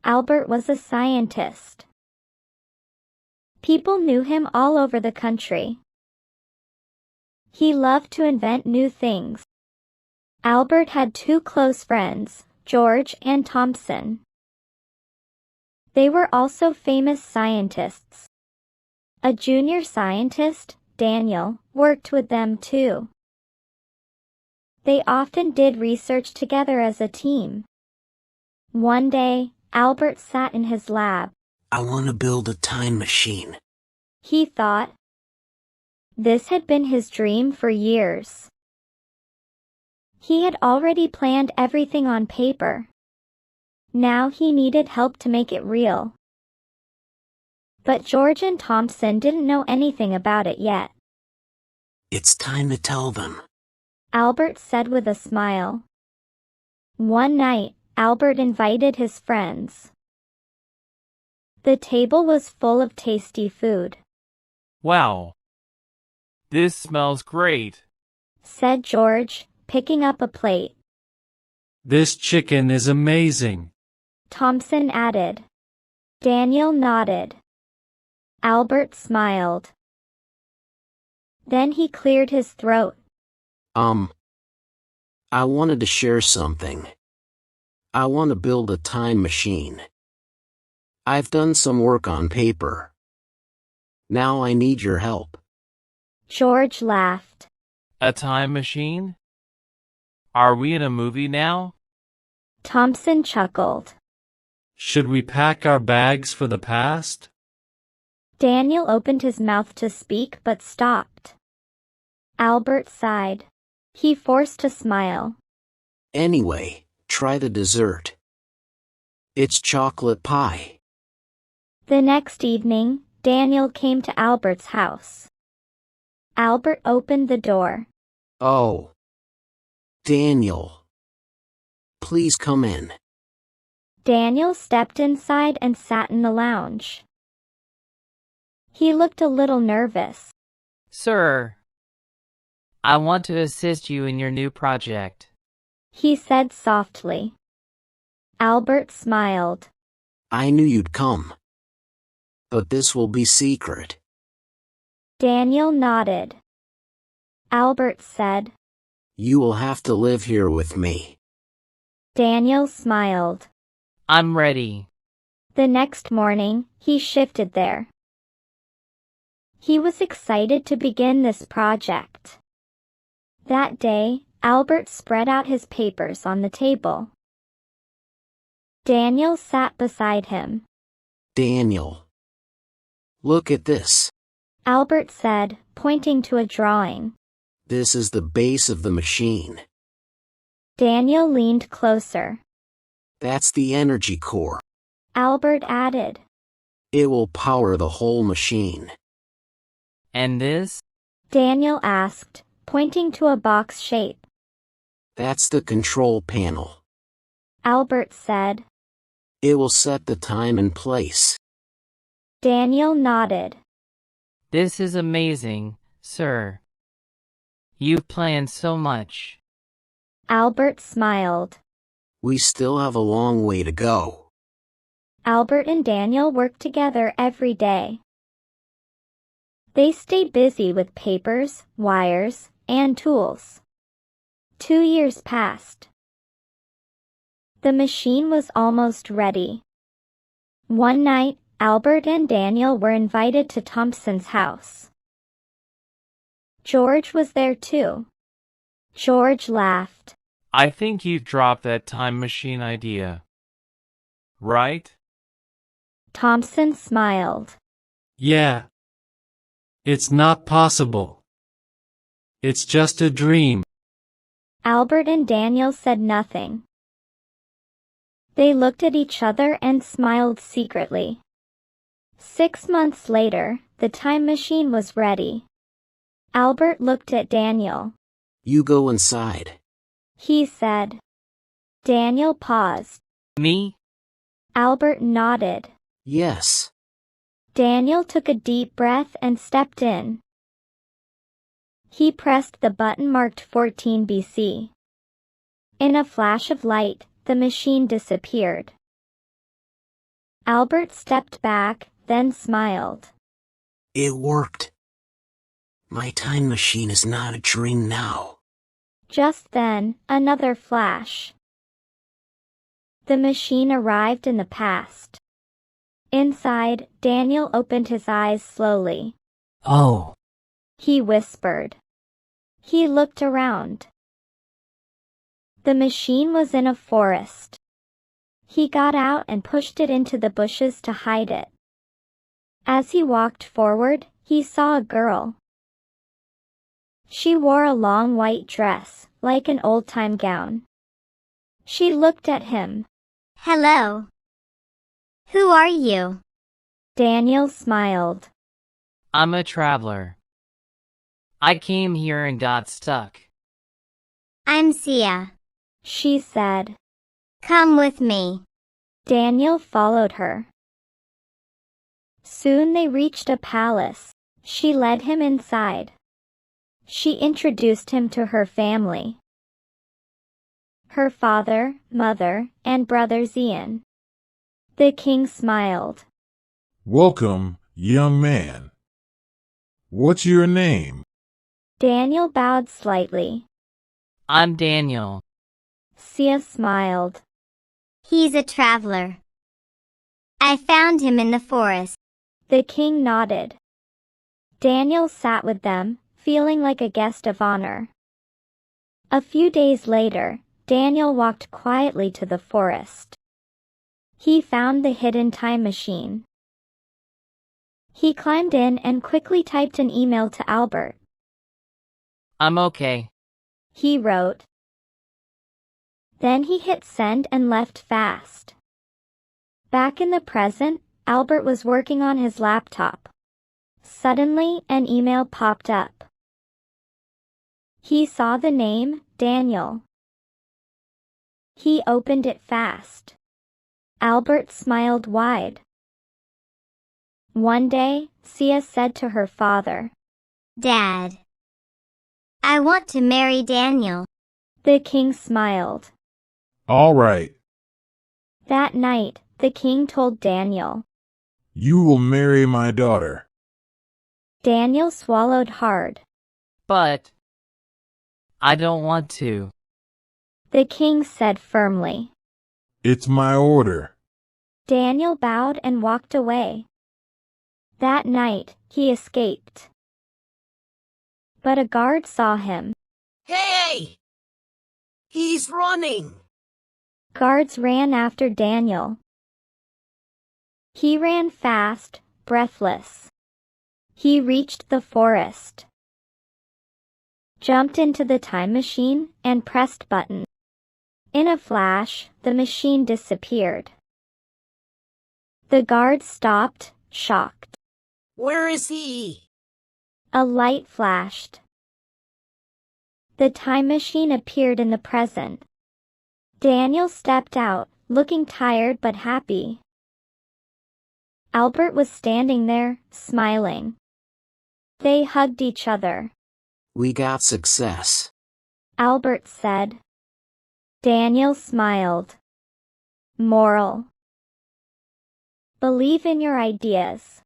Albert was a scientist. People knew him all over the country. He loved to invent new things. Albert had two close friends, George and Thomson. They were also famous scientists. A junior scientist, Daniel, worked with them too. They often did research together as a team. One day, Albert sat in his lab. I want to build a time machine, he thought. This had been his dream for years. He had already planned everything on paper. Now he needed help to make it real. But George and Thomson didn't know anything about it yet. It's time to tell them, Albert said with a smile. One night, Albert invited his friends. The table was full of tasty food. Wow! This smells great, said George, picking up a plate. This chicken is amazing, Thomson added. Daniel nodded. Albert smiled. Then he cleared his throat. I wanted to share something. I want to build a time machine. I've done some work on paper. Now I need your help. George laughed. A time machine? Are we in a movie now? Thomson chuckled. Should we pack our bags for the past? Daniel opened his mouth to speak but stopped. Albert sighed. He forced a smile. Anyway, try the dessert. It's chocolate pie. The next evening, Daniel came to Albert's house. Albert opened the door. Oh. Daniel. Please come in. Daniel stepped inside and sat in the lounge. He looked a little nervous. Sir, I want to assist you in your new project, he said softly. Albert smiled. I knew you'd come. But this will be secret. Daniel nodded. Albert said, You will have to live here with me. Daniel smiled. I'm ready. The next morning, he shifted there. He was excited to begin this project. That day, Albert spread out his papers on the table. Daniel sat beside him. Daniel. Look at this. Albert said, pointing to a drawing. This is the base of the machine. Daniel leaned closer. That's the energy core. Albert added. It will power the whole machine. And this? Daniel asked, pointing to a box shape. That's the control panel. Albert said. It will set the time and place. Daniel nodded. This is amazing, sir. You've planned so much. Albert smiled. We still have a long way to go. Albert and Daniel worked together every day. They stayed busy with papers, wires, and tools. 2 years passed. The machine was almost ready. One night, Albert and Daniel were invited to Thomson's house. George was there too. George laughed. I think you dropped that time machine idea. Right? Thomson smiled. Yeah. It's not possible. It's just a dream. Albert and Daniel said nothing. They looked at each other and smiled secretly. 6 months later, the time machine was ready. Albert looked at Daniel. You go inside, he said. Daniel paused. Me? Albert nodded. Yes. Daniel took a deep breath and stepped in. He pressed the button marked 14 BC. In a flash of light, the machine disappeared. Albert stepped back, then smiled. It worked. My time machine is not a dream now. Just then, another flash. The machine arrived in the past. Inside, Daniel opened his eyes slowly. Oh, He whispered. He looked around. The machine was in a forest. He got out and pushed it into the bushes to hide it. As he walked forward, he saw a girl. She wore a long white dress, like an old-time gown. She looked at him. Hello. Who are you? Daniel smiled. I'm a traveler. I came here and got stuck. I'm Sia. She said. Come with me. Daniel followed her. Soon they reached a palace. She led him inside. She introduced him to her family. Her father, mother, and brother Zian. The king smiled. Welcome, young man. What's your name? Daniel bowed slightly. I'm Daniel. Sia smiled. He's a traveler. I found him in the forest. The king nodded. Daniel sat with them, feeling like a guest of honor. A few days later, Daniel walked quietly to the forest. He found the hidden time machine. He climbed in and quickly typed an email to Albert. I'm okay. He wrote. Then he hit send and left fast. Back in the present, Albert was working on his laptop. Suddenly, an email popped up. He saw the name, Daniel. He opened it fast. Albert smiled wide. One day, Sia said to her father, Dad. I want to marry Daniel. The king smiled. All right. That night, the king told Daniel. You will marry my daughter. Daniel swallowed hard. But I don't want to. The king said firmly. It's my order. Daniel bowed and walked away. That night, he escaped. But a guard saw him. Hey! He's running! Guards ran after Daniel. He ran fast, breathless. He reached the forest, jumped into the time machine, and pressed button. In a flash, the machine disappeared. The guards stopped, shocked. Where is he? A light flashed. The time machine appeared in the present. Daniel stepped out, looking tired but happy. Albert was standing there, smiling. They hugged each other. We got success. Albert said. Daniel smiled. Moral: believe in your ideas.